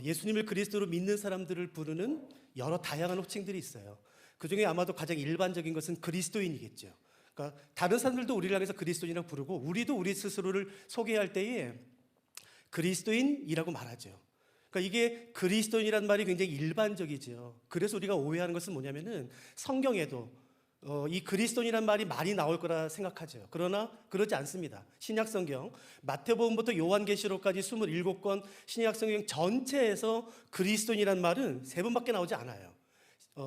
예수님을 그리스도로 믿는 사람들을 부르는 여러 다양한 호칭들이 있어요. 그 중에 아마도 가장 일반적인 것은 그리스도인이겠죠. 그러니까 다른 사람들도 우리를 향해서 그리스도인이라고 부르고 우리도 우리 스스로를 소개할 때에 그리스도인이라고 말하죠. 그러니까 이게 그리스도인이란 말이 굉장히 일반적이죠. 그래서 우리가 오해하는 것은 뭐냐면은 성경에도 이 그리스도인이란 말이 많이 나올 거라 생각하죠. 그러나 그러지 않습니다. 신약 성경 마태복음부터 요한계시록까지 27권 신약 성경 전체에서 그리스도인이란 말은 3번밖에 나오지 않아요.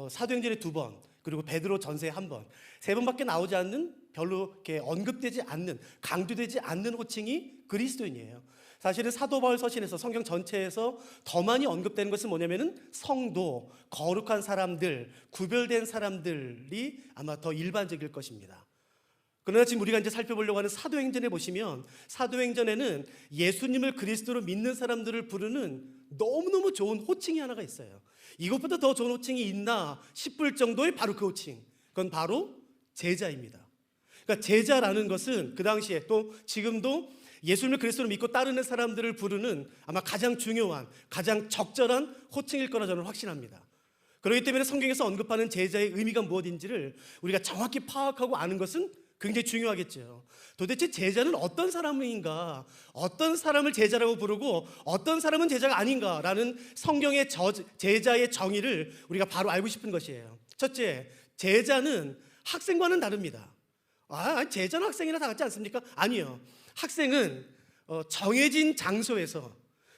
사도행전에 2번, 그리고 베드로 전서에 1번, 3번밖에 나오지 않는, 별로 이렇게 언급되지 않는, 강조되지 않는 호칭이 그리스도인이에요. 사실은 사도 바울 서신에서 성경 전체에서 더 많이 언급되는 것은 뭐냐면은 성도, 거룩한 사람들, 구별된 사람들이 아마 더 일반적일 것입니다. 그러나 지금 우리가 이제 살펴보려고 하는 사도행전에 보시면 사도행전에는 예수님을 그리스도로 믿는 사람들을 부르는 너무너무 좋은 호칭이 하나가 있어요. 이것보다 더 좋은 호칭이 있나 싶을 정도의 바로 그 호칭, 그건 바로 제자입니다. 그러니까 제자라는 것은 그 당시에 또 지금도 예수님을 그리스도로 믿고 따르는 사람들을 부르는 아마 가장 중요한, 가장 적절한 호칭일 거라 저는 확신합니다. 그렇기 때문에 성경에서 언급하는 제자의 의미가 무엇인지를 우리가 정확히 파악하고 아는 것은 굉장히 중요하겠죠. 도대체 제자는 어떤 사람인가, 어떤 사람을 제자라고 부르고 어떤 사람은 제자가 아닌가라는 성경의 제자의 정의를 우리가 바로 알고 싶은 것이에요. 첫째, 제자는 학생과는 다릅니다. 제자는 학생이나 다 같지 않습니까? 아니요. 학생은 정해진 장소에서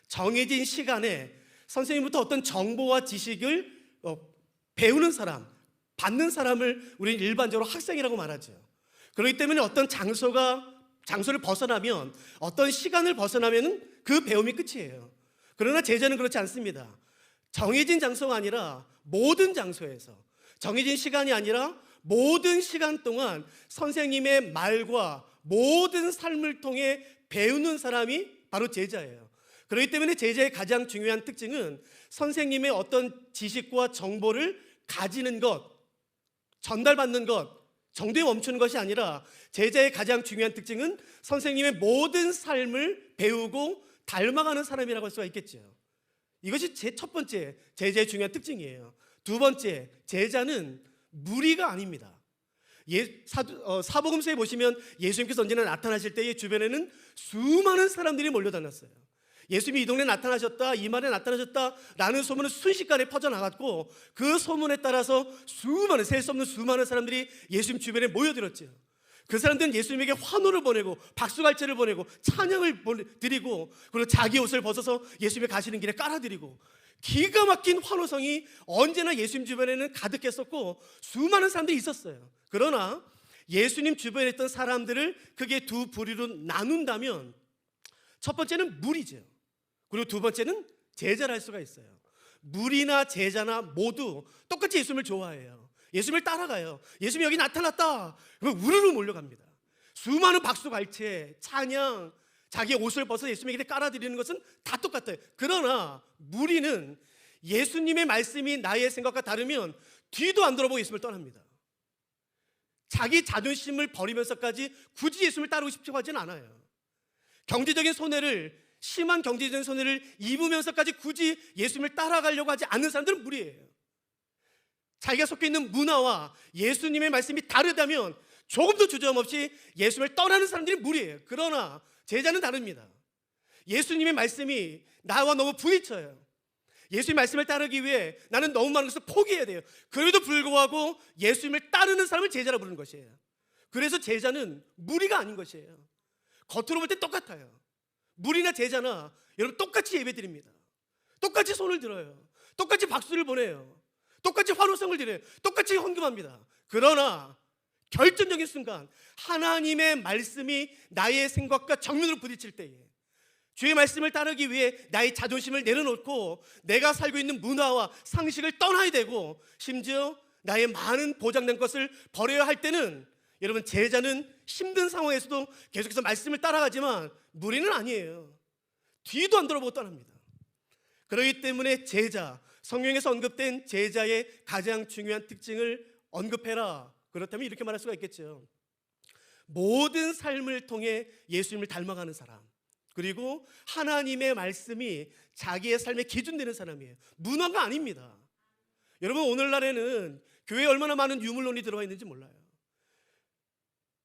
정해진 시간에 선생님부터 어떤 정보와 지식을 배우는 사람, 받는 사람을 우리는 일반적으로 학생이라고 말하죠. 그렇기 때문에 어떤 장소를 벗어나면, 어떤 시간을 벗어나면 그 배움이 끝이에요. 그러나 제자는 그렇지 않습니다. 정해진 장소가 아니라 모든 장소에서, 정해진 시간이 아니라 모든 시간 동안 선생님의 말과 모든 삶을 통해 배우는 사람이 바로 제자예요. 그렇기 때문에 제자의 가장 중요한 특징은 선생님의 어떤 지식과 정보를 가지는 것, 전달받는 것 정도에 멈추는 것이 아니라 제자의 가장 중요한 특징은 선생님의 모든 삶을 배우고 닮아가는 사람이라고 할 수가 있겠죠. 이것이 제 첫 번째 제자의 중요한 특징이에요. 두 번째, 제자는 무리가 아닙니다. 사복음서에 보시면 예수님께서 언제나 나타나실 때의 주변에는 수많은 사람들이 몰려다녔어요. 예수님이 이 동네에 나타나셨다, 이 말에 나타나셨다 라는 소문은 순식간에 퍼져나갔고 그 소문에 따라서 셀 수 없는 수많은 사람들이 예수님 주변에 모여들었죠. 그 사람들은 예수님에게 환호를 보내고 박수갈채를 보내고 찬양을 드리고 그리고 자기 옷을 벗어서 예수님이 가시는 길에 깔아드리고 기가 막힌 환호성이 언제나 예수님 주변에는 가득했었고 수많은 사람들이 있었어요. 그러나 예수님 주변에 있던 사람들을 크게 두 부류로 나눈다면 첫 번째는 무리죠. 그리고 두 번째는 제자를 할 수가 있어요. 무리나 제자나 모두 똑같이 예수님을 좋아해요. 예수님을 따라가요. 예수님이 여기 나타났다 그러면 우르르 몰려갑니다. 수많은 박수갈채, 찬양, 자기의 옷을 벗어 예수님에게 깔아드리는 것은 다 똑같아요. 그러나 무리는 예수님의 말씀이 나의 생각과 다르면 뒤도 안 돌아보고 예수님을 떠납니다. 자기 자존심을 버리면서까지 굳이 예수님을 따르고 싶지 하지는 않아요. 심한 경제적인 손해를 입으면서까지 굳이 예수님을 따라가려고 하지 않는 사람들은 무리예요. 자기가 속해 있는 문화와 예수님의 말씀이 다르다면 조금도 주저함없이 예수님을 떠나는 사람들이 무리예요. 그러나 제자는 다릅니다. 예수님의 말씀이 나와 너무 부딪혀요. 예수님의 말씀을 따르기 위해 나는 너무 많은 것을 포기해야 돼요. 그래도 불구하고 예수님을 따르는 사람을 제자라 부르는 것이에요. 그래서 제자는 무리가 아닌 것이에요. 겉으로 볼 때 똑같아요. 무리나 제자나 여러분 똑같이 예배드립니다. 똑같이 손을 들어요. 똑같이 박수를 보내요. 똑같이 환호성을 드려요. 똑같이 헌금합니다. 그러나 결정적인 순간 하나님의 말씀이 나의 생각과 정면으로 부딪힐 때에 주의 말씀을 따르기 위해 나의 자존심을 내려놓고 내가 살고 있는 문화와 상식을 떠나야 되고 심지어 나의 많은 보장된 것을 버려야 할 때는 여러분 제자는 힘든 상황에서도 계속해서 말씀을 따라가지만 무리는 아니에요. 뒤도 안 돌아보고 떠납니다. 그렇기 때문에 성경에서 언급된 제자의 가장 중요한 특징을 언급해라. 그렇다면 이렇게 말할 수가 있겠죠. 모든 삶을 통해 예수님을 닮아가는 사람. 그리고 하나님의 말씀이 자기의 삶의 기준 되는 사람이에요. 문화가 아닙니다. 여러분, 오늘날에는 교회에 얼마나 많은 유물론이 들어가 있는지 몰라요.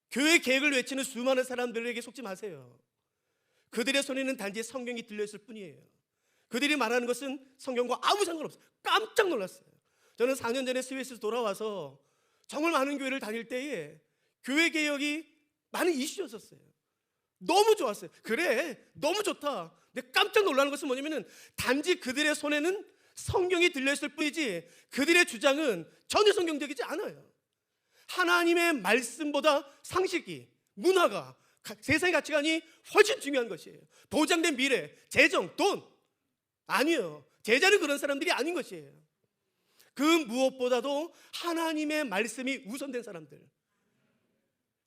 교회 계획을 외치는 수많은 사람들에게 속지 마세요. 그들의 손에는 단지 성경이 들려있을 뿐이에요. 그들이 말하는 것은 성경과 아무 상관없어요. 깜짝 놀랐어요. 저는 4년 전에 스위스에서 돌아와서 정말 많은 교회를 다닐 때에 교회 개혁이 많은 이슈였었어요. 너무 좋았어요. 그래, 너무 좋다. 근데 깜짝 놀라는 것은 뭐냐면 단지 그들의 손에는 성경이 들려있을 뿐이지 그들의 주장은 전혀 성경적이지 않아요. 하나님의 말씀보다 상식이, 문화가, 세상의 가치관이 훨씬 중요한 것이에요. 보장된 미래, 재정, 돈 아니에요. 제자는 그런 사람들이 아닌 것이에요. 그 무엇보다도 하나님의 말씀이 우선된 사람들,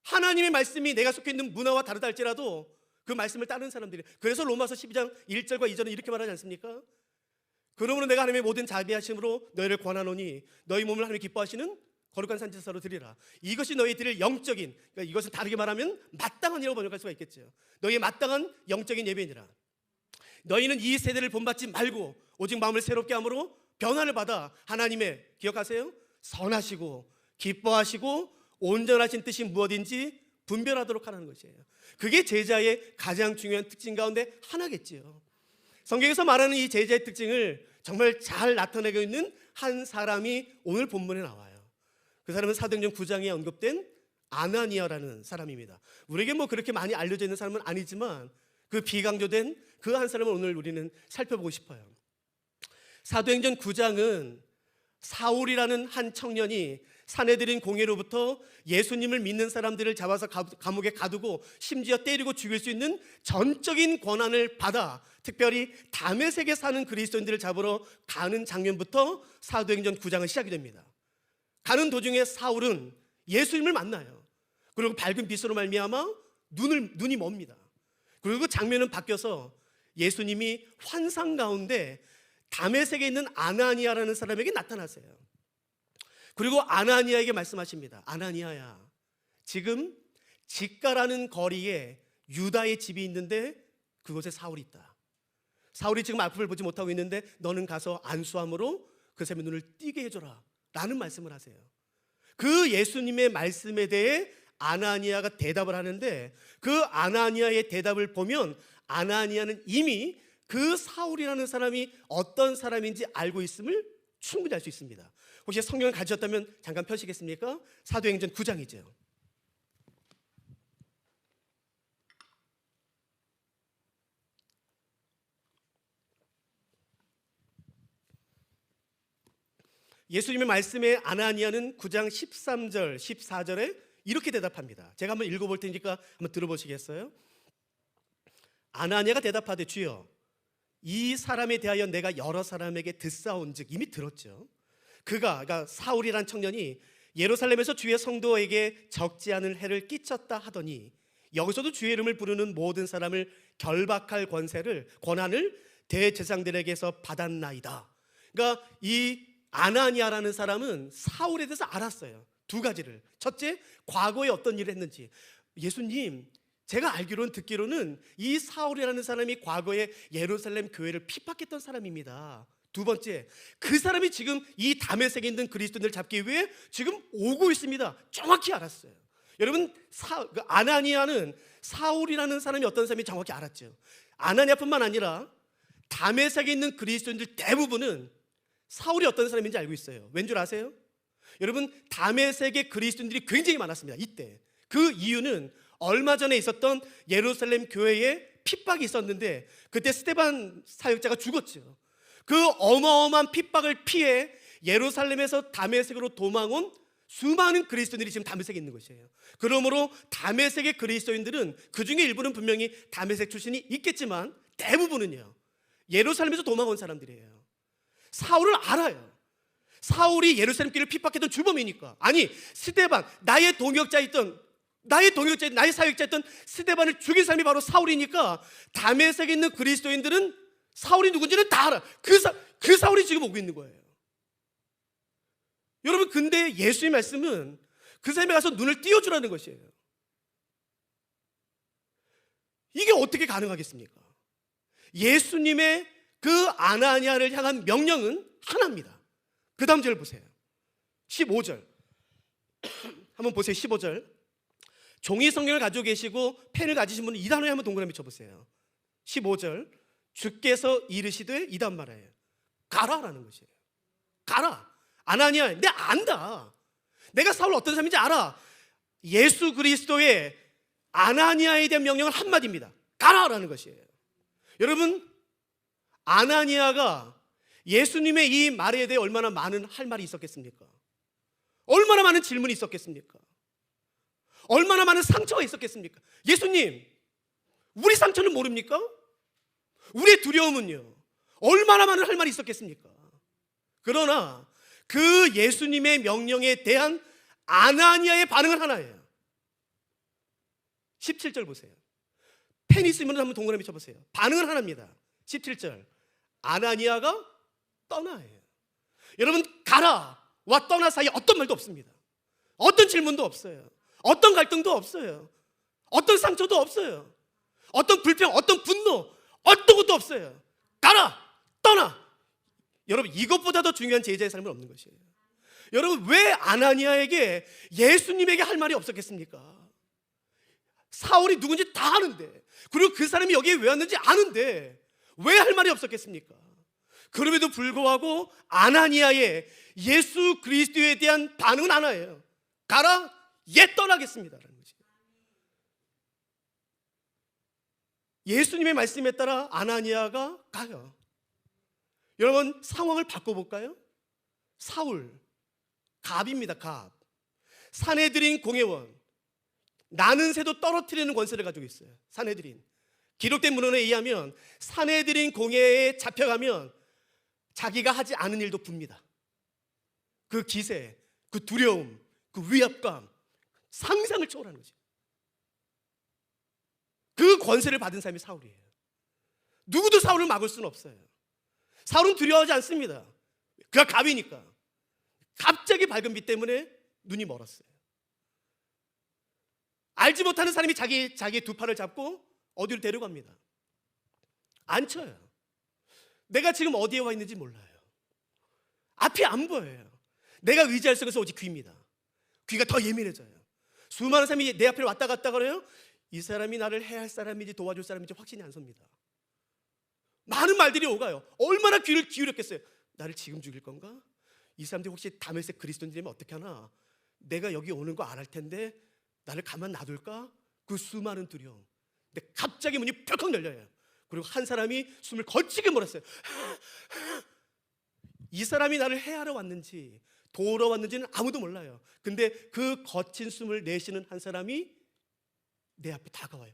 하나님의 말씀이 내가 속해 있는 문화와 다르다 할지라도 그 말씀을 따르는 사람들이. 그래서 로마서 12장 1절과 2절은 이렇게 말하지 않습니까? 그러므로 내가 하나님의 모든 자비하심으로 너희를 권하노니 너희 몸을 하나님 기뻐하시는 거룩한 산제사로 드리라. 이것이 너희 드릴 영적인, 그러니까 이것을 다르게 말하면 마땅한 이라고 번역할 수가 있겠죠. 너희의 마땅한 영적인 예배니라. 너희는 이 세대를 본받지 말고 오직 마음을 새롭게 함으로 변화를 받아 하나님의, 기억하세요? 선하시고 기뻐하시고 온전하신 뜻이 무엇인지 분별하도록 하라는 것이에요. 그게 제자의 가장 중요한 특징 가운데 하나겠지요. 성경에서 말하는 이 제자의 특징을 정말 잘 나타내고 있는 한 사람이 오늘 본문에 나와요. 그 사람은 사도행전 9장에 언급된 아나니아라는 사람입니다. 우리에게 뭐 그렇게 많이 알려져 있는 사람은 아니지만 그 비강조된 그 한 사람을 오늘 우리는 살펴보고 싶어요. 사도행전 9장은 사울이라는 한 청년이 사내들인 공회로부터 예수님을 믿는 사람들을 잡아서 감옥에 가두고 심지어 때리고 죽일 수 있는 전적인 권한을 받아 특별히 다메섹에 사는 그리스도인들을 잡으러 가는 장면부터 사도행전 9장은 시작이 됩니다. 가는 도중에 사울은 예수님을 만나요. 그리고 밝은 빛으로 말미암아 눈이 멉니다. 그리고 그 장면은 바뀌어서 예수님이 환상 가운데 다메섹에 있는 아나니아라는 사람에게 나타나세요. 그리고 아나니아에게 말씀하십니다. 아나니아야, 지금 직가라는 거리에 유다의 집이 있는데 그곳에 사울이 있다. 사울이 지금 앞을 보지 못하고 있는데 너는 가서 안수함으로 그 사람의 눈을 띄게 해줘라 라는 말씀을 하세요. 그 예수님의 말씀에 대해 아나니아가 대답을 하는데 그 아나니아의 대답을 보면 아나니아는 이미 그 사울이라는 사람이 어떤 사람인지 알고 있음을 충분히 알 수 있습니다. 혹시 성경을 가지셨다면 잠깐 펴시겠습니까? 사도행전 9장이죠. 예수님의 말씀에 아나니아는 9장 13절, 14절에 이렇게 대답합니다. 제가 한번 읽어볼 테니까 한번 들어보시겠어요? 아나니아가 대답하되 주여, 이 사람에 대하여 내가 여러 사람에게 듣사온즉, 이미 들었죠. 그러니까 사울이란 청년이 예루살렘에서 주의 성도에게 적지 않은 해를 끼쳤다 하더니 여기서도 주의 이름을 부르는 모든 사람을 결박할 권한을 대제사장들에게서 받았나이다. 그러니까 이 아나니아라는 사람은 사울에 대해서 알았어요. 두 가지를. 첫째, 과거에 어떤 일을 했는지. 예수님, 제가 알기로는, 듣기로는 이 사울이라는 사람이 과거에 예루살렘 교회를 핍박했던 사람입니다. 두 번째, 그 사람이 지금 이 다메섹에 있는 그리스도인들을 잡기 위해 지금 오고 있습니다. 정확히 알았어요. 여러분, 아나니아는 사울이라는 사람이 어떤 사람인지 정확히 알았죠. 아나니아뿐만 아니라 다메섹에 있는 그리스도인들 대부분은 사울이 어떤 사람인지 알고 있어요. 왠 줄 아세요? 여러분, 다메섹의 그리스도인들이 굉장히 많았습니다. 이때. 그 이유는 얼마 전에 있었던 예루살렘 교회에 핍박이 있었는데 그때 스데반 사역자가 죽었죠. 그 어마어마한 핍박을 피해 예루살렘에서 다메섹으로 도망온 수많은 그리스도인들이 지금 다메섹에 있는 것이에요. 그러므로 다메섹의 그리스도인들은 그 중에 일부는 분명히 다메섹 출신이 있겠지만 대부분은요, 예루살렘에서 도망온 사람들이에요. 사울을 알아요. 사울이 예루살렘 길을 핍박했던 주범이니까. 아니, 스데반, 나의 사역자였던 스데반을 죽인 사람이 바로 사울이니까 다메섹에 있는 그리스도인들은 사울이 누군지는 다 알아. 그 사울이 지금 오고 있는 거예요. 여러분, 근데 예수의 말씀은 그 사람에 가서 눈을 띄워주라는 것이에요. 이게 어떻게 가능하겠습니까? 예수님의 그 아나니아를 향한 명령은 하나입니다. 그 다음 절 보세요. 15절 한번 보세요. 15절 종이 성경을 가지고 계시고 펜을 가지신 분은 이 단어에 한번 동그라미 쳐보세요. 15절 주께서 이르시되 이단 말이에요. 가라라는 것이에요. 가라. 아나니아, 내가 안다. 내가 사울 어떤 사람인지 알아. 예수 그리스도의 아나니아에 대한 명령은 한마디입니다. 가라라는 것이에요. 여러분, 아나니아가 예수님의 이 말에 대해 얼마나 많은 할 말이 있었겠습니까? 얼마나 많은 질문이 있었겠습니까? 얼마나 많은 상처가 있었겠습니까? 예수님, 우리 상처는 모릅니까? 우리의 두려움은요, 얼마나 많은 할 말이 있었겠습니까? 그러나 그 예수님의 명령에 대한 아나니아의 반응은 하나예요. 17절 보세요. 펜 있으면 한번 동그라미 쳐보세요. 반응은 하나입니다. 17절 아나니아가 떠나예요. 여러분, 가라와 떠나 사이에 어떤 말도 없습니다. 어떤 질문도 없어요. 어떤 갈등도 없어요. 어떤 상처도 없어요. 어떤 불평, 어떤 분노, 어떤 것도 없어요. 가라, 떠나. 여러분, 이것보다 더 중요한 제자의 삶은 없는 것이에요. 여러분, 왜 아나니아에게 예수님에게 할 말이 없었겠습니까? 사울이 누군지 다 아는데, 그리고 그 사람이 여기에 왜 왔는지 아는데 왜 할 말이 없었겠습니까? 그럼에도 불구하고 아나니아의 예수 그리스도에 대한 반응은 하나예요. 가라, 예, 떠나겠습니다라는 거죠. 예수님의 말씀에 따라 아나니아가 가요. 여러분, 상황을 바꿔볼까요? 사울, 갑입니다. 갑. 산헤드린 공회원, 나는 새도 떨어뜨리는 권세를 가지고 있어요. 산헤드린. 기록된 문헌에 의하면 산헤드린 공회에 잡혀가면 자기가 하지 않은 일도 붑니다. 그 기세, 그 두려움, 그 위압감, 상상을 초월하는 거죠. 그 권세를 받은 사람이 사울이에요. 누구도 사울을 막을 수는 없어요. 사울은 두려워하지 않습니다. 그가 갑이니까. 갑자기 밝은 빛 때문에 눈이 멀었어요. 알지 못하는 사람이 자기의 두 팔을 잡고 어디로 데려갑니다. 앉혀요. 내가 지금 어디에 와 있는지 몰라요. 앞이 안 보여요. 내가 의지할 수 있는 오직 귀입니다. 귀가 더 예민해져요. 수많은 사람이 내 앞에 왔다 갔다 그래요. 이 사람이 나를 해야 할 사람인지 도와줄 사람인지 확신이 안 섭니다. 많은 말들이 오가요. 얼마나 귀를 기울였겠어요. 나를 지금 죽일 건가? 이 사람들이 혹시 다메섹 그리스도인들이면 어떻게 하나? 내가 여기 오는 거 안 할 텐데 나를 가만 놔둘까? 그 수많은 두려움. 근데 갑자기 문이 펄컥 열려요. 그리고 한 사람이 숨을 거치게 몰았어요. 이 사람이 나를 해하러 왔는지 도우러 왔는지는 아무도 몰라요. 근데 그 거친 숨을 내쉬는 한 사람이 내 앞에 다가와요.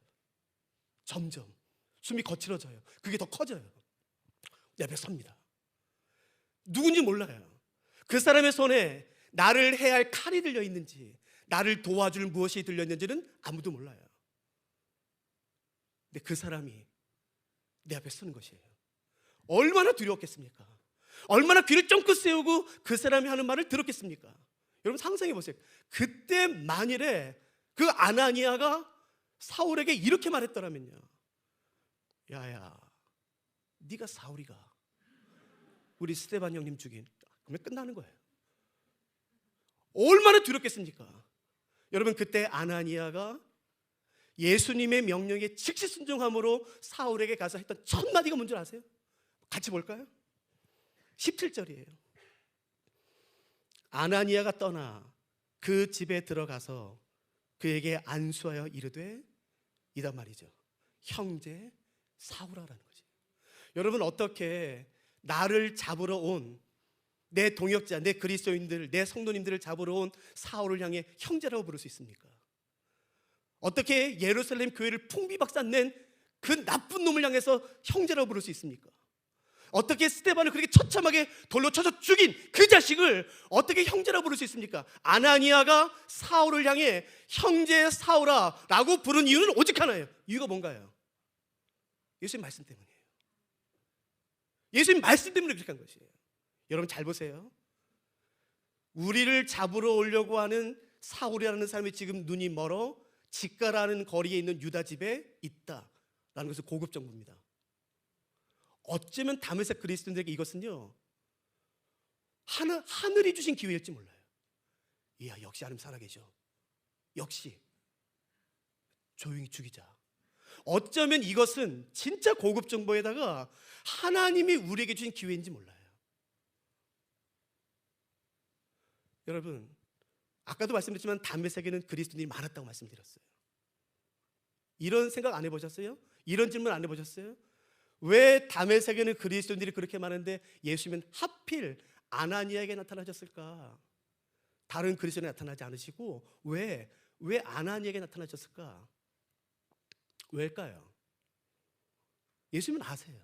점점 숨이 거칠어져요. 그게 더 커져요. 내 앞에 섭니다. 누군지 몰라요. 그 사람의 손에 나를 해야 할 칼이 들려 있는지, 나를 도와줄 무엇이 들려 있는지는 아무도 몰라요. 근데 그 사람이 내 앞에 서는 것이에요. 얼마나 두려웠겠습니까? 얼마나 귀를 쫑긋 세우고 그 사람이 하는 말을 들었겠습니까? 여러분, 상상해 보세요. 그때 만일에 그 아나니아가 사울에게 이렇게 말했더라면요. 야야, 네가 사울이가 우리 스데반 형님 죽인, 그러면 끝나는 거예요. 얼마나 두렵겠습니까? 여러분, 그때 아나니아가 예수님의 명령에 즉시 순종함으로 사울에게 가서 했던 첫 마디가 뭔지 아세요? 같이 볼까요? 17절이에요. 아나니아가 떠나 그 집에 들어가서 그에게 안수하여 이르되, 이단 말이죠. 형제 사울아라는 거지. 여러분, 어떻게 나를 잡으러 온 내 동역자, 내 그리스도인들, 내 성도님들을 잡으러 온 사울을 향해 형제라고 부를 수 있습니까? 어떻게 예루살렘 교회를 풍비박산 낸 그 나쁜 놈을 향해서 형제라고 부를 수 있습니까? 어떻게 스데반을 그렇게 처참하게 돌로 쳐서 죽인 그 자식을 어떻게 형제라고 부를 수 있습니까? 아나니아가 사울을 향해 형제 사울아 라고 부른 이유는 오직 하나예요. 이유가 뭔가요? 예수님 말씀 때문이에요. 예수님 말씀 때문에 그렇게 한 것이에요. 여러분, 잘 보세요. 우리를 잡으러 오려고 하는 사울이라는 사람이 지금 눈이 멀어 직가라는 거리에 있는 유다 집에 있다. 것은 고급 정보입니다. 어쩌면 다메섹 그리스도인들에게 이것은요, 하늘이 주신 기회일지 몰라요. 이야, 역시 하나님 살아계셔. 역시 조용히 죽이자. 어쩌면 이것은 진짜 고급 정보에다가 하나님이 우리에게 주신 기회인지 몰라요. 여러분, 아까도 말씀드렸지만 다메섹에는 그리스도인이 많았다고 말씀드렸어요. 이런 생각 안 해보셨어요? 이런 질문 안 해보셨어요? 왜 다메섹에는 그리스도인들이 그렇게 많은데 예수님은 하필 아나니아에게 나타나셨을까? 다른 그리스도인에 나타나지 않으시고 왜 아나니아에게 나타나셨을까? 왜일까요? 예수님은 아세요.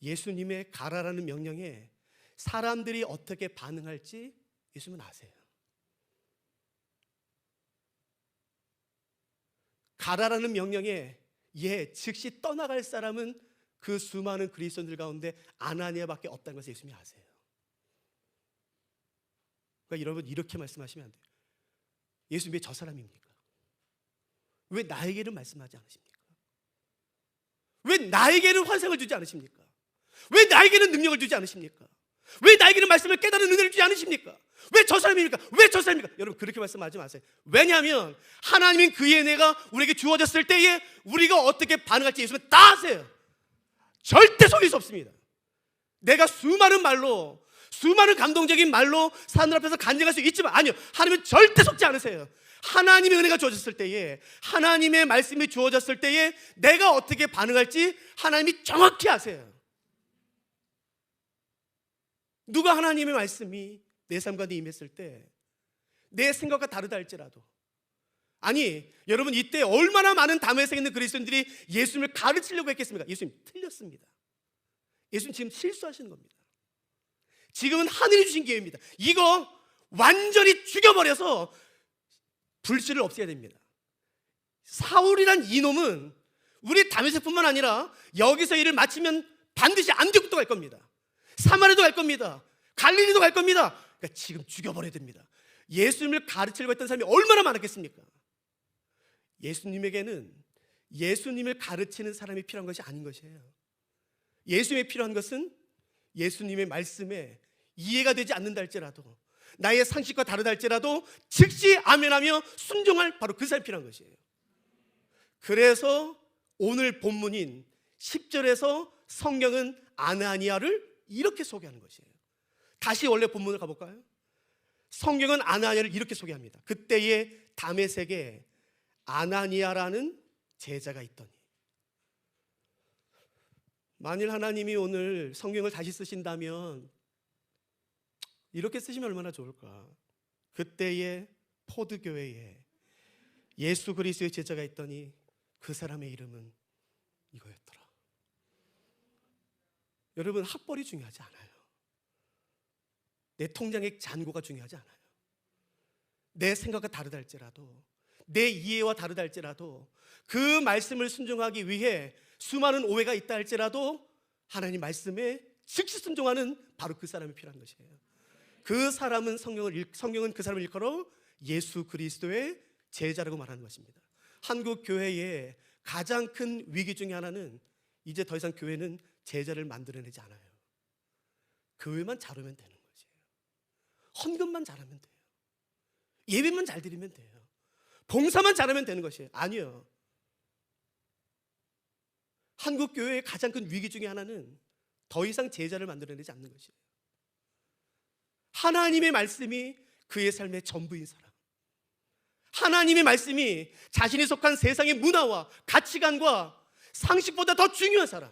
예수님의 가라라는 명령에 사람들이 어떻게 반응할지 예수님은 아세요. 가라라는 명령에 즉시 떠나갈 사람은 그 수많은 그리스도인들 가운데 아나니아밖에 없다는 것을 예수님이 아세요. 그러니까 여러분, 이렇게 말씀하시면 안 돼요. 예수님 왜 저 사람입니까? 왜 나에게는 말씀하지 않으십니까? 왜 나에게는 환상을 주지 않으십니까? 왜 나에게는 능력을 주지 않으십니까? 왜 나에게는 말씀을 깨달은 은혜를 주지 않으십니까? 왜 저 사람입니까? 왜 저 사람입니까? 여러분, 그렇게 말씀하지 마세요. 왜냐하면 하나님인 그의 은혜가 우리에게 주어졌을 때에 우리가 어떻게 반응할지 예수님은 다 아세요. 절대 속일 수 없습니다. 내가 수많은 말로, 수많은 감동적인 말로 사람들 앞에서 간증할 수 있지만 아니요, 하나님은 절대 속지 않으세요. 하나님의 은혜가 주어졌을 때에, 하나님의 말씀이 주어졌을 때에 내가 어떻게 반응할지 하나님이 정확히 아세요. 누가 하나님의 말씀이 내 삶 가운데 임했을 때 내 생각과 다르다 할지라도, 아니 여러분, 이때 얼마나 많은 다메섹에 있는 그리스도인들이 예수님을 가르치려고 했겠습니까? 예수님 틀렸습니다. 예수님 지금 실수하시는 겁니다. 지금은 하늘이 주신 기회입니다. 이거 완전히 죽여버려서 불씨를 없애야 됩니다. 사울이란 이놈은 우리 다메섹뿐만 아니라 여기서 일을 마치면 반드시 안디옥도 갈 겁니다. 사마리아도 갈 겁니다. 갈릴리도 갈 겁니다. 그러니까 지금 죽여버려야 됩니다. 예수님을 가르치려고 했던 사람이 얼마나 많았겠습니까? 예수님에게는 예수님을 가르치는 사람이 필요한 것이 아닌 것이에요. 예수님이 필요한 것은 예수님의 말씀에 이해가 되지 않는다 할지라도, 나의 상식과 다르다 할지라도 즉시 아멘하며 순종할 바로 그 사람이 필요한 것이에요. 그래서 오늘 본문인 10절에서 성경은 아나니아를 이렇게 소개하는 것이에요. 다시 원래 본문을 가볼까요? 성경은 아나니아를 이렇게 소개합니다. 그때에 다메섹에 아나니아라는 제자가 있더니. 만일 하나님이 오늘 성경을 다시 쓰신다면 이렇게 쓰시면 얼마나 좋을까? 그때에 포드교회에 예수 그리스도의 제자가 있더니 그 사람의 이름은 이거였더라. 여러분, 학벌이 중요하지 않아요. 내 통장의 잔고가 중요하지 않아요. 내 생각과 다르다 할지라도, 내 이해와 다르다 할지라도, 그 말씀을 순종하기 위해 수많은 오해가 있다 할지라도 하나님 말씀에 즉시 순종하는 바로 그 사람이 필요한 것이에요. 그 사람은 성경은 그 사람을 일컬어 예수 그리스도의 제자라고 말하는 것입니다. 한국 교회의 가장 큰 위기 중에 하나는 이제 더 이상 교회는 제자를 만들어내지 않아요. 교회만 잘하면 되는 거지. 헌금만 잘하면 돼요. 예배만 잘 드리면 돼요. 봉사만 잘하면 되는 것이에요. 아니요. 한국 교회의 가장 큰 위기 중에 하나는 더 이상 제자를 만들어내지 않는 것이에요. 하나님의 말씀이 그의 삶의 전부인 사람, 하나님의 말씀이 자신이 속한 세상의 문화와 가치관과 상식보다 더 중요한 사람,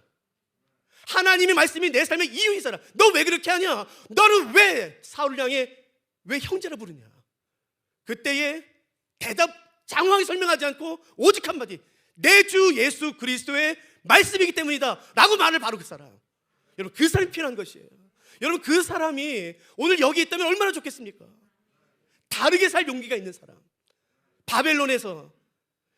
하나님의 말씀이 내 삶의 이유인 사람. 너 왜 그렇게 하냐? 너는 왜 사울을 향해 왜 형제라 부르냐? 그때에 대답 장황하게 설명하지 않고 오직 한마디, 내 주 예수 그리스도의 말씀이기 때문이다 라고 말을 바로 그 사람. 여러분, 그 사람이 필요한 것이에요. 여러분, 그 사람이 오늘 여기 있다면 얼마나 좋겠습니까? 다르게 살 용기가 있는 사람, 바벨론에서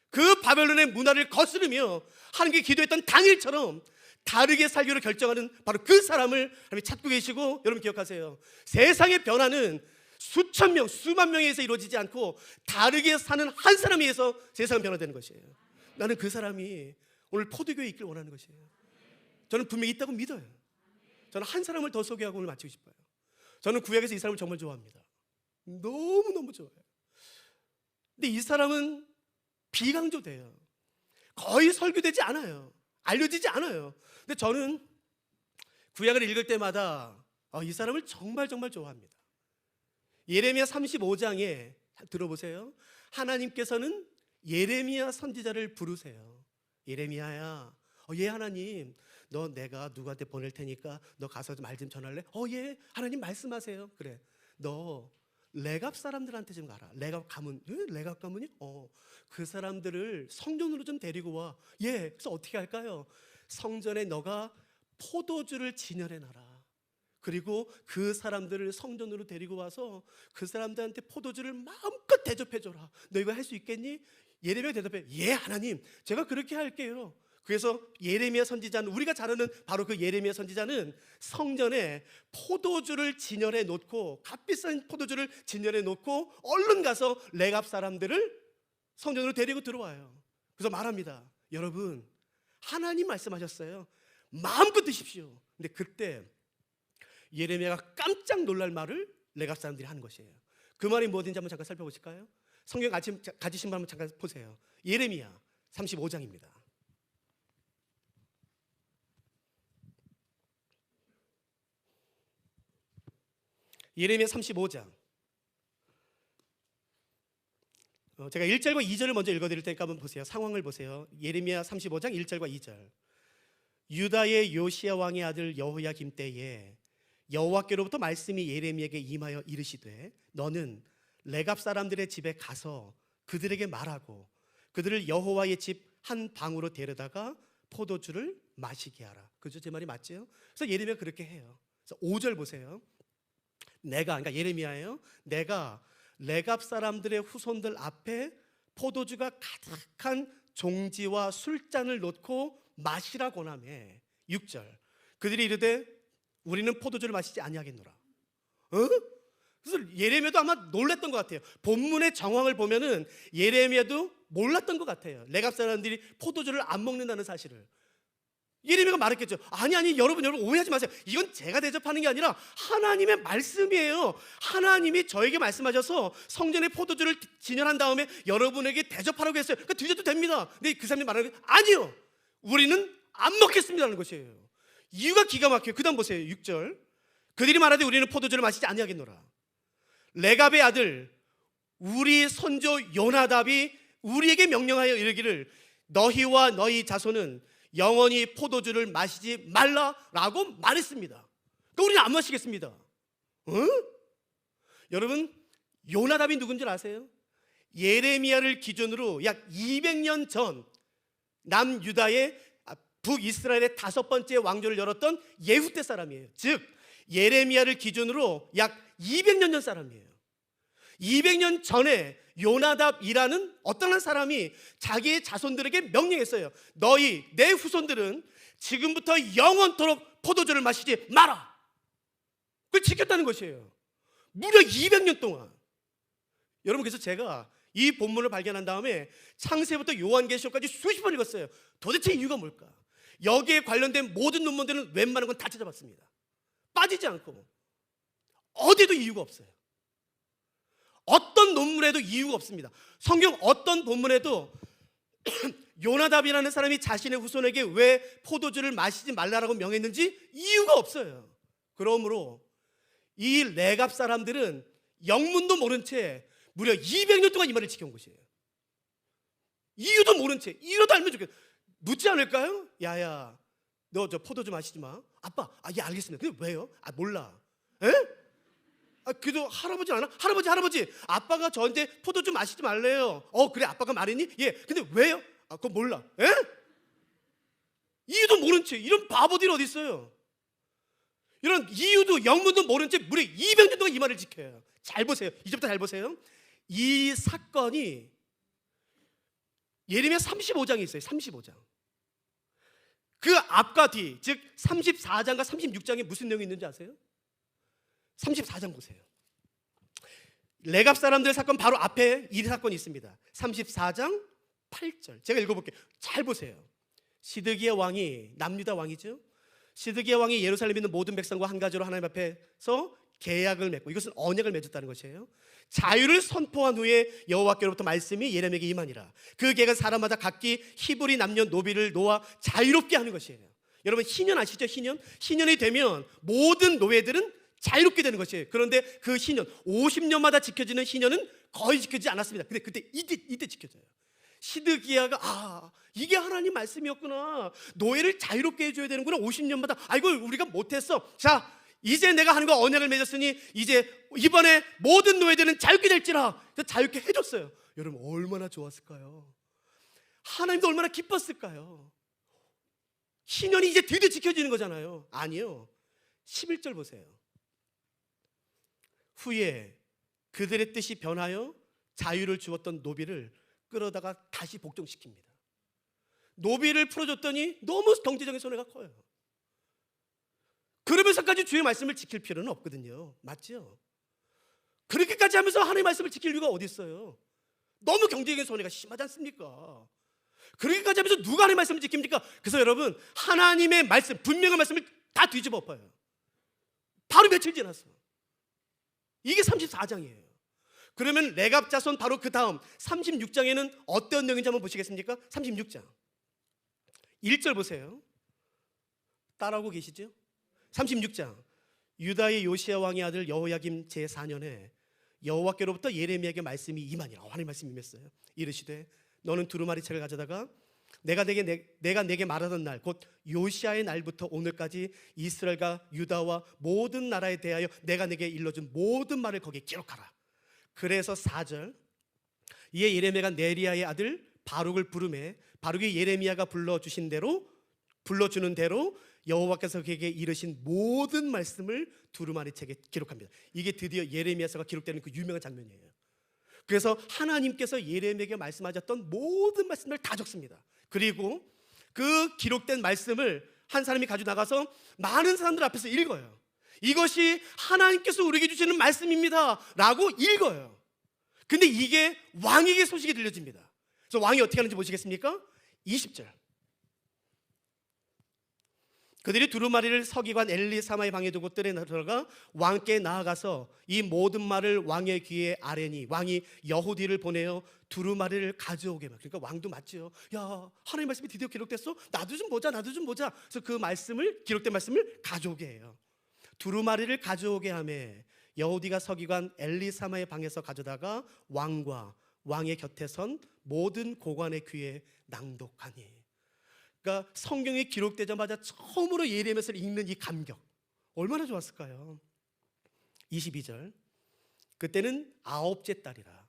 그 바벨론의 문화를 거스르며 하나님께 기도했던 당일처럼 다르게 살기로 결정하는 바로 그 사람을 하나님이 찾고 계시고, 여러분 기억하세요. 세상의 변화는 수천 명, 수만 명에 의해서 이루어지지 않고 다르게 사는 한 사람에 의해서 세상은 변화되는 것이에요. 나는 그 사람이 오늘 포도교회에 있길 원하는 것이에요. 저는 분명히 있다고 믿어요. 저는 한 사람을 더 소개하고 오늘 마치고 싶어요. 저는 구약에서 이 사람을 정말 좋아합니다. 너무너무 좋아해요. 근데 이 사람은 비강조돼요. 거의 설교되지 않아요. 알려지지 않아요. 근데 저는 구약을 읽을 때마다 이 사람을 정말 정말 좋아합니다. 예레미야 35장에 들어보세요. 하나님께서는 예레미야 선지자를 부르세요. 예레미야야, 예 하나님, 너 내가 누구한테 보낼 테니까 너 가서 말 좀 전할래? 예, 하나님 말씀하세요. 그래, 너 레갑 사람들한테 좀 가라. 레갑 가문, 레갑 가문이? 그 사람들을 성전으로 좀 데리고 와. 예, 그래서 어떻게 할까요? 성전에 너가 포도주를 진열해 놔라. 그리고 그 사람들을 성전으로 데리고 와서 그 사람들한테 포도주를 마음껏 대접해줘라. 너 이거 할 수 있겠니? 예레미야 대답해, 예 하나님, 제가 그렇게 할게요. 그래서 예레미야 선지자는, 우리가 잘 아는 바로 그 예레미야 선지자는 성전에 포도주를 진열해 놓고, 값비싼 포도주를 진열해 놓고 얼른 가서 레갑 사람들을 성전으로 데리고 들어와요. 그래서 말합니다. 여러분, 하나님 말씀하셨어요. 마음껏 드십시오. 근데 그때 예레미야가 깜짝 놀랄 말을 레갑 사람들이 하는 것이에요. 그 말이 무엇인지 한번 잠깐 살펴보실까요? 성경 가지신 분 한번 잠깐 보세요. 예레미야 35장입니다. 예레미야 35장. 제가 1절과 2절을 먼저 읽어드릴 테니까 한번 보세요. 상황을 보세요. 예레미야 35장 1절과 2절. 유다의 요시야 왕의 아들 여호야김 때에 여호와께로부터 말씀이 예레미야에게 임하여 이르시되, 너는 레갑 사람들의 집에 가서 그들에게 말하고 그들을 여호와의 집 한 방으로 데려다가 포도주를 마시게 하라. 그죠? 제 말이 맞죠? 그래서 예레미야가 그렇게 해요. 그래서 5절 보세요. 그러니까 예레미야예요. 내가 레갑 사람들의 후손들 앞에 포도주가 가득한 종지와 술잔을 놓고 마시라 권하매. 6절. 그들이 이르되 우리는 포도주를 마시지 아니하겠노라. 그래서 예레미야도 아마 놀랐던 것 같아요. 본문의 정황을 보면은 예레미야도 몰랐던 것 같아요. 레갑 사람들이 포도주를 안 먹는다는 사실을. 예레미야가 말했겠죠. 아니 여러분 오해하지 마세요. 이건 제가 대접하는 게 아니라 하나님의 말씀이에요. 하나님이 저에게 말씀하셔서 성전에 포도주를 진열한 다음에 여러분에게 대접하라고 했어요. 그러니까 드셔도 됩니다. 근데 그 사람이 말하는 게 아니요, 우리는 안 먹겠습니다라는 것이에요. 이유가 기가 막혀요. 그 다음 보세요. 6절. 그들이 말하되 우리는 포도주를 마시지 아니하겠노라. 레갑의 아들 우리 선조 요나답이 우리에게 명령하여 이르기를, 너희와 너희 자손은 영원히 포도주를 마시지 말라라고 말했습니다. 그러니까 우리는 안 마시겠습니다. 여러분, 요나답이 누군지 아세요? 예레미야를 기준으로 약 200년 전 남유다의 북이스라엘의 5번째 왕조를 열었던 예후 때 사람이에요. 즉 예레미야를 기준으로 약 200년 전 사람이에요. 200년 전에 요나답이라는 어떤 사람이 자기의 자손들에게 명령했어요. 너희 내 후손들은 지금부터 영원토록 포도주를 마시지 마라. 그걸 지켰다는 것이에요. 무려 200년 동안. 여러분, 그래서 제가 이 본문을 발견한 다음에 창세부터 요한계시록까지 수십 번 읽었어요. 도대체 이유가 뭘까? 여기에 관련된 모든 논문들은 웬만한 건 다 찾아봤습니다. 빠지지 않고. 어디도 이유가 없어요. 어떤 논문에도 이유가 없습니다. 성경 어떤 본문에도 요나답이라는 사람이 자신의 후손에게 왜 포도주를 마시지 말라라고 명했는지 이유가 없어요. 그러므로 이 레갑 사람들은 영문도 모른 채 무려 200년 동안 이 말을 지켜온 것이에요. 이유도 모른 채. 이유도 알면 좋겠어요. 묻지 않을까요? 야야, 너 저 포도주 마시지 마. 아빠, 예 알겠습니다. 근데 왜요? 몰라. 에? 그래도 할아버지 아나? 할아버지, 아빠가 저한테 포도주 마시지 말래요. 그래, 아빠가 말했니? 예. 근데 왜요? 그거 몰라. 에? 이유도 모른 채. 이런 바보들이 어디 있어요? 이런 이유도 영문도 모른 채 무려 200년 동안 이 말을 지켜요. 잘 보세요. 이제부터 잘 보세요. 이 사건이 예레미야 35장에 있어요. 35장. 그 앞과 뒤, 즉 34장과 36장에 무슨 내용이 있는지 아세요? 34장 보세요. 레갑 사람들 사건 바로 앞에 이 사건이 있습니다. 34장 8절. 제가 읽어볼게요. 잘 보세요. 시드기야 왕이, 남유다 왕이죠. 시드기야 왕이 예루살렘에 있는 모든 백성과 한 가지로 하나님 앞에서 계약을 맺고, 이것은 언약을 맺었다는 것이에요. 자유를 선포한 후에 여호와께로부터 말씀이 예레미야에게 임하니라. 그 계획은 사람마다 각기 히브리 남녀 노비를 놓아 자유롭게 하는 것이에요. 여러분, 희년 아시죠? 희년이 되면 모든 노예들은 자유롭게 되는 것이에요. 그런데 그 희년, 50년마다 지켜지는 희년은 거의 지켜지지 않았습니다. 근데 그때 이때 지켜져요. 시드기야가 이게 하나님 말씀이었구나, 노예를 자유롭게 해줘야 되는구나, 50년마다. 이거 우리가 못했어. 자, 이제 내가 하는 거 언약을 맺었으니 이제 이번에 모든 노예들은 자유롭게 될지라. 그래서 자유롭게 해줬어요. 여러분, 얼마나 좋았을까요? 하나님도 얼마나 기뻤을까요? 희년이 이제 드디어 지켜지는 거잖아요. 아니요, 11절 보세요. 후에 그들의 뜻이 변하여 자유를 주었던 노비를 끌어다가 다시 복종시킵니다. 노비를 풀어줬더니 너무 경제적인 손해가 커요. 그러면서까지 주의 말씀을 지킬 필요는 없거든요. 맞죠? 그렇게까지 하면서 하나님의 말씀을 지킬 이유가 어디 있어요? 너무 경제적인 손해가 심하지 않습니까? 그렇게까지 하면서 누가 하나님의 말씀을 지킵니까? 그래서 여러분, 하나님의 말씀, 분명한 말씀을 다 뒤집어 엎어요. 바로 며칠 지났어. 이게 34장이에요. 그러면 레갑 자손 바로 그 다음 36장에는 어떤 내용인지 한번 보시겠습니까? 36장 1절 보세요. 따라오고 계시죠? 36장, 유다의 요시야 왕의 아들 여호야김 제4년에 여호와께로부터 예레미야에게 말씀이 임하니라. 하나님 말씀이 임했어요. 이르시되 너는 두루마리채를 가져다가 내가 내게 말하던 날, 곧 요시야의 날부터 오늘까지 이스라엘과 유다와 모든 나라에 대하여 내가 내게 일러준 모든 말을 거기에 기록하라. 그래서 4절, 이에 예레미야가 네리야의 아들 바룩을 부르매 바룩이 예레미야가 불러주는 대로 여호와께서 그에게 이르신 모든 말씀을 두루마리책에 기록합니다. 이게 드디어 예레미야서가 기록되는 그 유명한 장면이에요. 그래서 하나님께서 예레미야에게 말씀하셨던 모든 말씀을 다 적습니다. 그리고 그 기록된 말씀을 한 사람이 가지고 나가서 많은 사람들 앞에서 읽어요. 이것이 하나님께서 우리에게 주시는 말씀입니다 라고 읽어요. 근데 이게 왕에게 소식이 들려집니다. 그래서 왕이 어떻게 하는지 보시겠습니까? 20절, 그들이 두루마리를 서기관 엘리사마의 방에 두고 뜰에 들어가 왕께 나아가서 이 모든 말을 왕의 귀에 아뢰니 왕이 여호디를 보내어 두루마리를 가져오게. 그러니까 왕도 맞죠. 야, 하나님 말씀이 드디어 기록됐어? 나도 좀 보자. 그래서 그 말씀을, 기록된 말씀을 가져오게 해요. 두루마리를 가져오게 하매 여호디가 서기관 엘리사마의 방에서 가져다가 왕과 왕의 곁에 선 모든 고관의 귀에 낭독하니. 그러니까 성경이 기록되자마자 처음으로 예레미야서를 읽는 이 감격, 얼마나 좋았을까요? 22절, 그때는 9째 달이라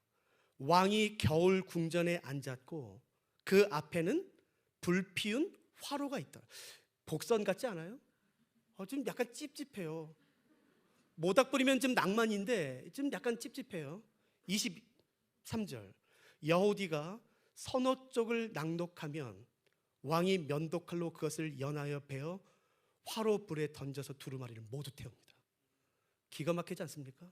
왕이 겨울 궁전에 앉았고 그 앞에는 불피운 화로가 있다. 복선 같지 않아요? 좀 약간 찝찝해요. 모닥 뿌리면 좀 낭만인데 좀 약간 찝찝해요. 23절, 여호디가 서너 쪽을 낭독하면 왕이 면도칼로 그것을 연하여 베어 화로 불에 던져서 두루마리를 모두 태웁니다. 기가 막히지 않습니까?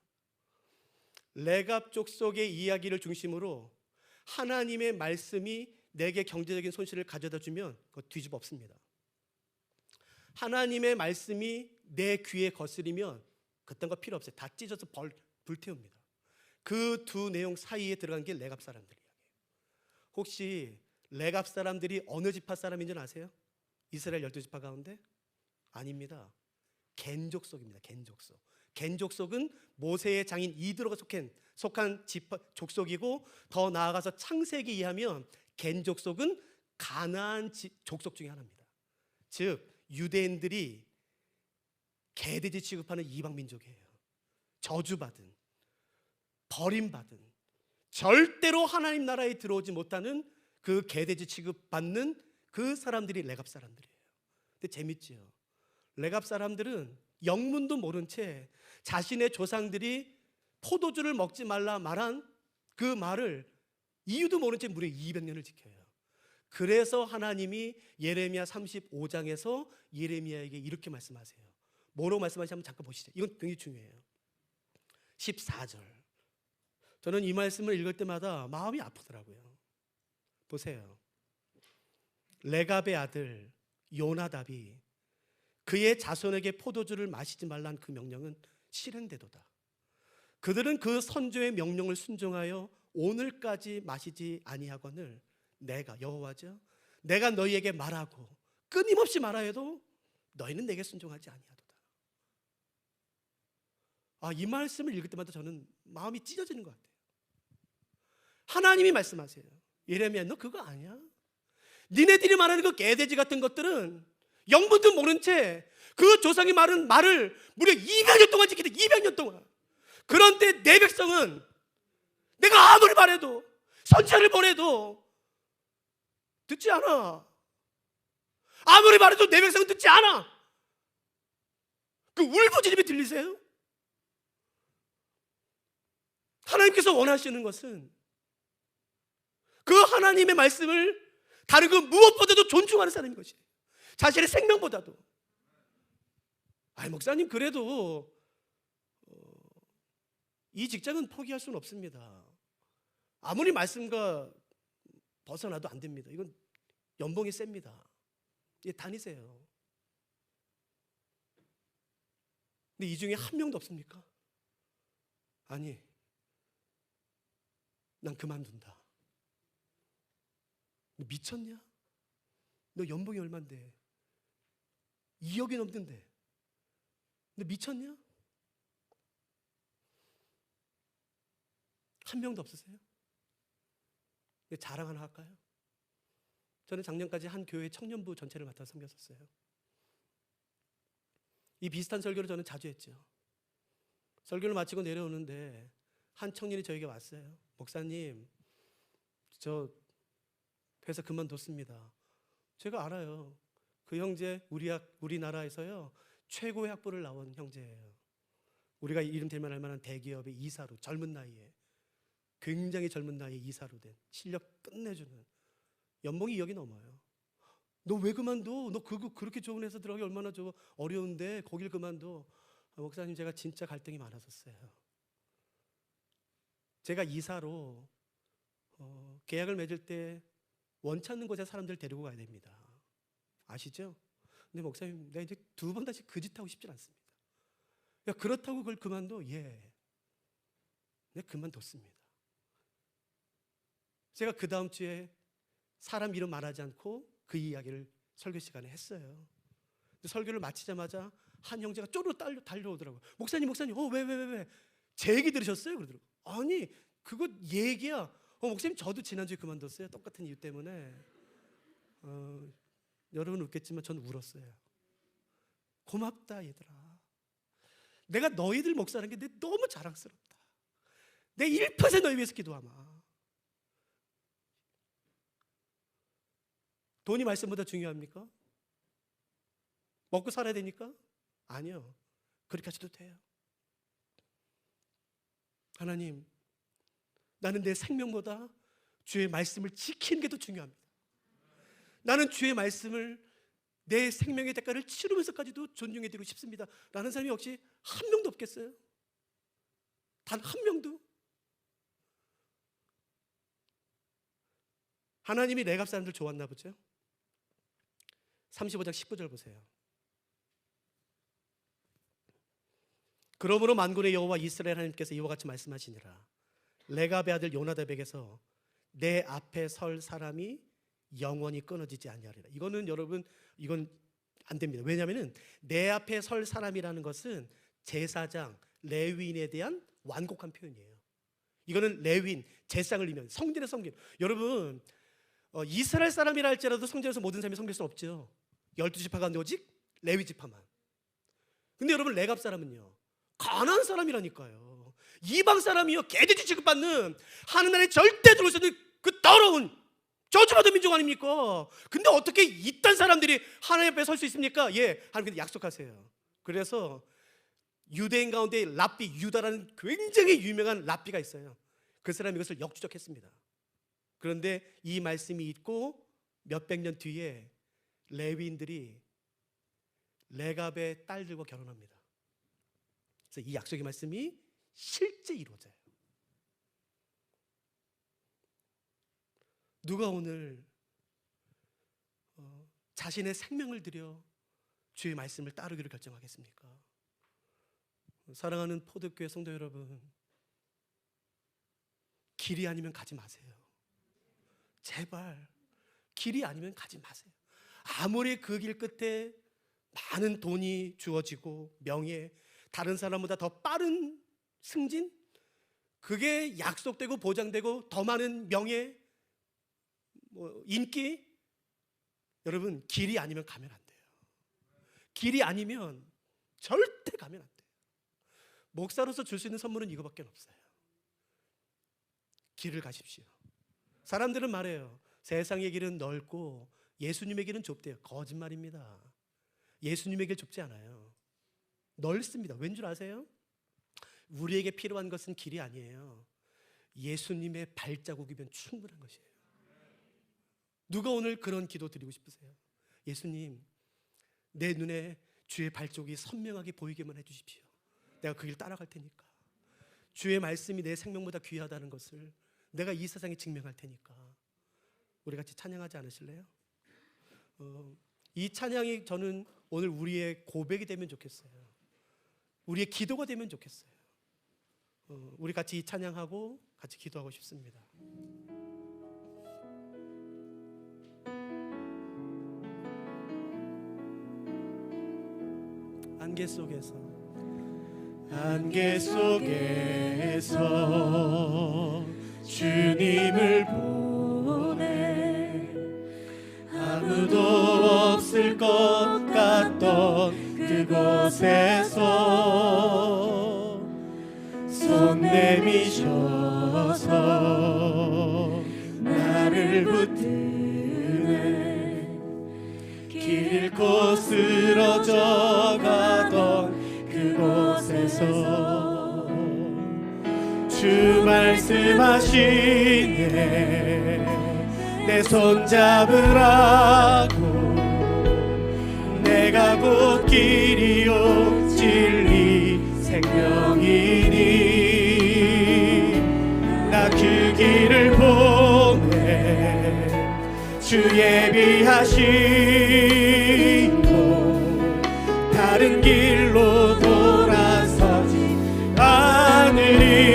레갑 족속의 이야기를 중심으로 하나님의 말씀이 내게 경제적인 손실을 가져다 주면 그거 뒤집어 엎습니다. 하나님의 말씀이 내 귀에 거스리면 그딴 거 필요 없어요. 다 찢어서 불태웁니다. 그 두 내용 사이에 들어간 게 레갑 사람들 이야기예요. 혹시 레갑 사람들이 어느 지파 사람인지 아세요? 이스라엘 12지파 가운데? 아닙니다. 겐 족속입니다. 겐 족속은 모세의 장인 이드로가 속한 지파 족속이고, 더 나아가서 창세기 이하면 겐 족속은 가나안 족속 중에 하나입니다. 즉 유대인들이 개돼지 취급하는 이방 민족이에요. 저주받은, 버림받은, 절대로 하나님 나라에 들어오지 못하는 그 개돼지 취급받는 그 사람들이 레갑 사람들이에요. 근데 재밌지요. 레갑 사람들은 영문도 모른 채 자신의 조상들이 포도주를 먹지 말라 말한 그 말을 이유도 모른 채 무려 200년을 지켜요. 그래서 하나님이 예레미야 35장에서 예레미야에게 이렇게 말씀하세요. 뭐로 말씀하시는지 한번 잠깐 보시죠. 이건 굉장히 중요해요. 14절, 저는 이 말씀을 읽을 때마다 마음이 아프더라고요. 보세요. 레갑의 아들 요나답이 그의 자손에게 포도주를 마시지 말란 그 명령은 실행되도다. 그들은 그 선조의 명령을 순종하여 오늘까지 마시지 아니하거늘 내가 여호와죠, 내가 너희에게 말하고 끊임없이 말하여도 너희는 내게 순종하지 아니하도다. 이 말씀을 읽을 때마다 저는 마음이 찢어지는 것 같아요. 하나님이 말씀하세요. 예레미야, 너 그거 아니야? 니네들이 말하는 그 개돼지 같은 것들은 영문도 모른 채 그 조상이 말은 말을 무려 200년 동안 지키대. 200년 동안. 그런데 내 백성은 내가 아무리 말해도, 선지자를 보내도 듣지 않아. 아무리 말해도 내 백성은 듣지 않아. 그 울부짖음이 들리세요? 하나님께서 원하시는 것은 그 하나님의 말씀을 다른 그 무엇보다도 존중하는 사람인 것이에요. 자신의 생명보다도. 목사님, 그래도 이 직장은 포기할 수는 없습니다. 아무리 말씀과 벗어나도 안 됩니다. 이건 연봉이 셉니다. 다니세요. 근데 이 중에 한 명도 없습니까? 아니, 난 그만둔다. 너 미쳤냐? 너 연봉이 얼만데? 2억이 넘는데 너 미쳤냐? 한 명도 없으세요? 자랑 하나 할까요? 저는 작년까지 한 교회 청년부 전체를 맡아 섬겼었어요. 이 비슷한 설교를 저는 자주 했죠. 설교를 마치고 내려오는데 한 청년이 저에게 왔어요. 목사님, 저 회사 그만뒀습니다. 제가 알아요. 그 형제 우리나라에서요 최고의 학부를 나온 형제예요. 우리가 이름 대면 할 만한 대기업의 이사로, 젊은 나이에, 굉장히 젊은 나이에 이사로 된, 실력 끝내주는, 연봉이 2억이 넘어요. 너 왜 그만둬? 너 그거 그렇게 좋은 회사 들어가기 얼마나 어려운데 거길 그만둬. 목사님, 제가 진짜 갈등이 많았었어요. 제가 이사로 계약을 맺을 때 원치 않는 곳에 사람들 데리고 가야 됩니다. 아시죠? 근데 목사님, 내가 이제 2번 다시 그 짓 하고 싶진 않습니다. 야, 그렇다고 그걸 그만둬? 예. 내가 그만뒀습니다. 제가 그 다음 주에 사람 이름 말하지 않고 그 이야기를 설교 시간에 했어요. 근데 설교를 마치자마자 한 형제가 쪼르르 달려오더라고요. 목사님, 왜? 제 얘기 들으셨어요? 그러더라고요. 아니, 그거 얘기야. 목사님, 저도 지난주에 그만뒀어요. 똑같은 이유 때문에. 여러분 웃겠지만 전 울었어요. 고맙다 얘들아. 내가 너희들 목사라는 게 너무 자랑스럽다. 내 1% 너희 위해서 기도하마. 돈이 말씀보다 중요합니까? 먹고 살아야 되니까? 아니요. 그렇게 하셔도 돼요. 하나님, 나는 내 생명보다 주의 말씀을 지키는 게 더 중요합니다. 나는 주의 말씀을 내 생명의 대가를 치르면서까지도 존중해드리고 싶습니다 라는 사람이 혹시 한 명도 없겠어요? 단 한 명도? 하나님이 레갑 사람들 좋았나 보죠? 35장 19절 보세요. 그러므로 만군의 여호와 이스라엘 하나님께서 이와 같이 말씀하시니라. 레갑의 아들 요나답에게서 내 앞에 설 사람이 영원히 끊어지지 아니하리라. 이거는 여러분, 이건 안 됩니다. 왜냐하면 내 앞에 설 사람이라는 것은 제사장, 레위인에 대한 완곡한 표현이에요. 이거는 레위인, 제사장을 의미하는 성전의 성전. 여러분, 이스라엘 사람이라 할지라도 성전에서 모든 사람이 섬길 수 없죠. 12지파 가운데 오직 레위 지파만. 근데 여러분, 레갑 사람은요 가나안 사람이라니까요. 이방 사람이요 개돼지 취급받는 하나님의 절대 들어올 수 없는 그 더러운 저주받은 민족 아닙니까? 근데 어떻게 이딴 사람들이 하나님 앞에 설 수 있습니까? 예, 하나님께 약속하세요. 그래서 유대인 가운데 랍비, 유다라는 굉장히 유명한 랍비가 있어요. 그 사람이 이것을 역주적했습니다. 그런데 이 말씀이 있고 몇백 년 뒤에 레위인들이 레갑의 딸들과 결혼합니다. 그래서 이 약속의 말씀이 실제 이루어져요. 누가 오늘 자신의 생명을 들여 주의 말씀을 따르기를 결정하겠습니까? 사랑하는 포도교회 성도 여러분, 길이 아니면 가지 마세요. 제발 길이 아니면 가지 마세요. 아무리 그 길 끝에 많은 돈이 주어지고 명예, 다른 사람보다 더 빠른 승진, 그게 약속되고 보장되고 더 많은 명예, 인기, 여러분 길이 아니면 가면 안 돼요. 길이 아니면 절대 가면 안 돼요. 목사로서 줄 수 있는 선물은 이거밖에 없어요. 길을 가십시오. 사람들은 말해요. 세상의 길은 넓고 예수님의 길은 좁대요. 거짓말입니다. 예수님의 길 좁지 않아요. 넓습니다. 왠 줄 아세요? 우리에게 필요한 것은 길이 아니에요. 예수님의 발자국이면 충분한 것이에요. 누가 오늘 그런 기도 드리고 싶으세요? 예수님, 내 눈에 주의 발자국이 선명하게 보이게만 해주십시오. 내가 그 길 따라갈 테니까. 주의 말씀이 내 생명보다 귀하다는 것을 내가 이 세상에 증명할 테니까. 우리 같이 찬양하지 않으실래요? 이 찬양이 저는 오늘 우리의 고백이 되면 좋겠어요. 우리의 기도가 되면 좋겠어요. 우리 같이 이 찬양하고 같이 기도하고 싶습니다. 안개 속에서 주님을 보내 아무도 없을 것 같던 그곳에서 손 내미셔서 나를 붙드네 길 잃고 쓰러져 가던 그곳에서 주 말씀하시네 내 손 잡으라고 내가 곧 길이요 진리 생명이니 나 그 길을 보내 주 예비하시고 다른 길로 돌아서지 않으리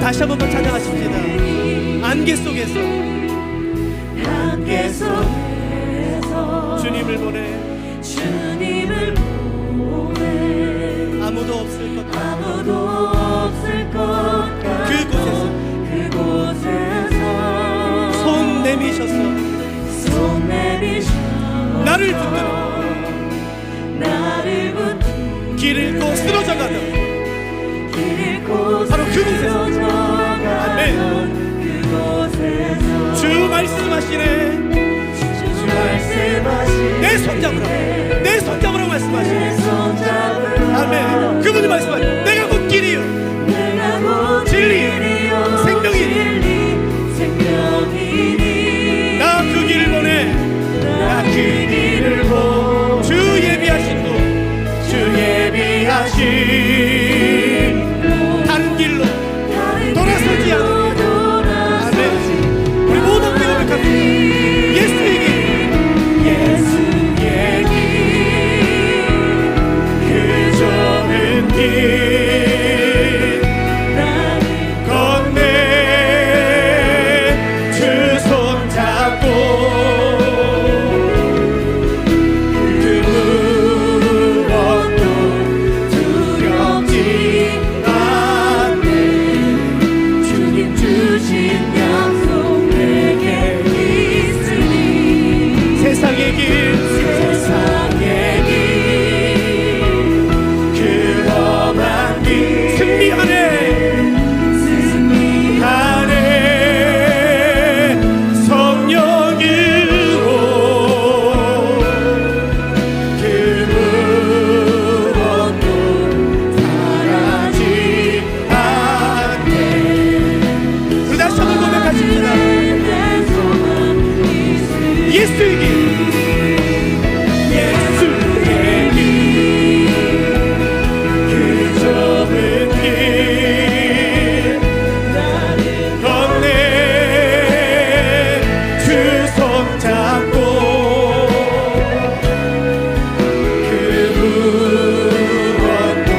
다시 한 번만 찬양하십니다. 안개 속에서 주님을 보내 아무도 없을 것 같은 그곳에서 손 내미셔서 나를 붙들어 길 잃고 쓰러져가는 바로 그곳에서 아멘. 주 말씀하시네. 내 손잡으라고, 내 손잡으라고 말씀하시네. 아멘. 그분이 말씀하시네. 내가 곧 길이요 진리요 생명이니 나 그 길을 보내. 나 그 길을 보내. 주 예비하신 분, 주 예비하신 다른 길로 돌아서지 않는 아멘. 우리 모두 고백합니다. 예수의 길, 예수의 길, 그 좁은 길 건네 주 손잡고 그 무엇도 두렵지 않네. 주님 주신 약속 내게 있으니 세상의 길, 세상의 길, 그 험한 길 승리하네. 승리하네. 성령으로 그 무엇도 바라지 않네. 우리 다시 한번 고백하십니다. 예수의 길, 예수의 길, 그 좁은 길 건네 주 손잡고 그 무엇도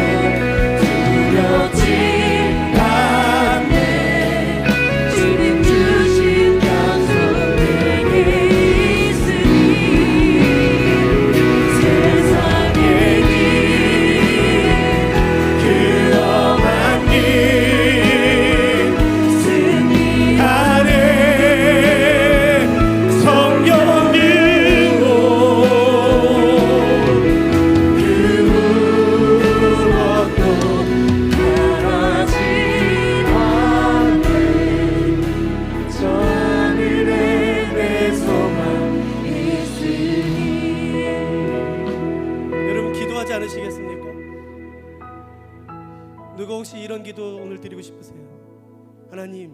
두렵지 않네. 주님 주신 약속 내게 있으니 세상의 길, 그 험한 길 승리하네. 성령으로 그 무엇도 바라지 않네. 저 하늘에 내 소망 있으니. 여러분 기도하지 않으시겠습니까? 누가 혹시 이런 기도 오늘 드리고 싶으세요? 하나님,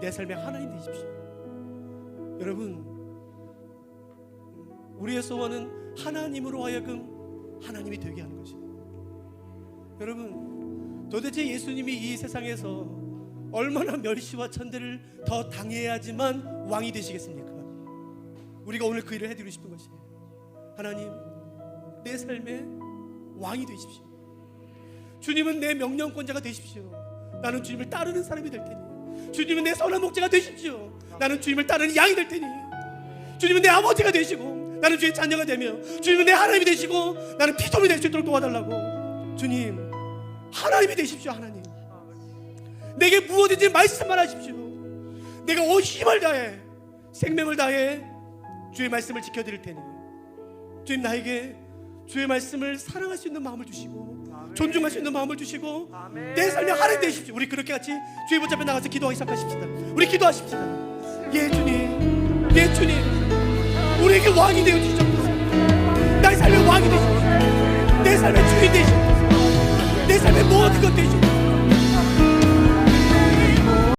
내 삶에 하나님 되십시오. 여러분, 우리의 소원은 하나님으로 하여금 하나님이 되게 하는 것이에요. 여러분, 도대체 예수님이 이 세상에서 얼마나 멸시와 천대를 더 당해야지만 왕이 되시겠습니까? 우리가 오늘 그 일을 해드리고 싶은 것이에요. 하나님, 내 삶의 왕이 되십시오. 주님은 내 명령권자가 되십시오. 나는 주님을 따르는 사람이 될 테니. 주님은 내 선한 목자가 되십시오. 나는 주님을 따르는 양이 될 테니. 주님은 내 아버지가 되시고 나는 주의 자녀가 되며, 주님은 내 하나님이 되시고 나는 피조물이 될 수 있도록 도와달라고. 주님, 하나님이 되십시오. 하나님, 내게 무엇인지 말씀만 하십시오. 내가 온 힘을 다해 생명을 다해 주의 말씀을 지켜드릴 테니 주님, 나에게 주의 말씀을 사랑할 수 있는 마음을 주시고 존중할 수 있는 마음을 주시고 내 삶에 하나님 되십시오. 우리 그렇게 같이 주의 붙잡혀 나가서 기도하기 시작하십시다. 우리 기도하십시다. 예 주님, 예 주님, 우리에게 왕이 되어 주시옵소서. 나의 삶의 왕이 되십시오. 내 삶의 주인 되십시오.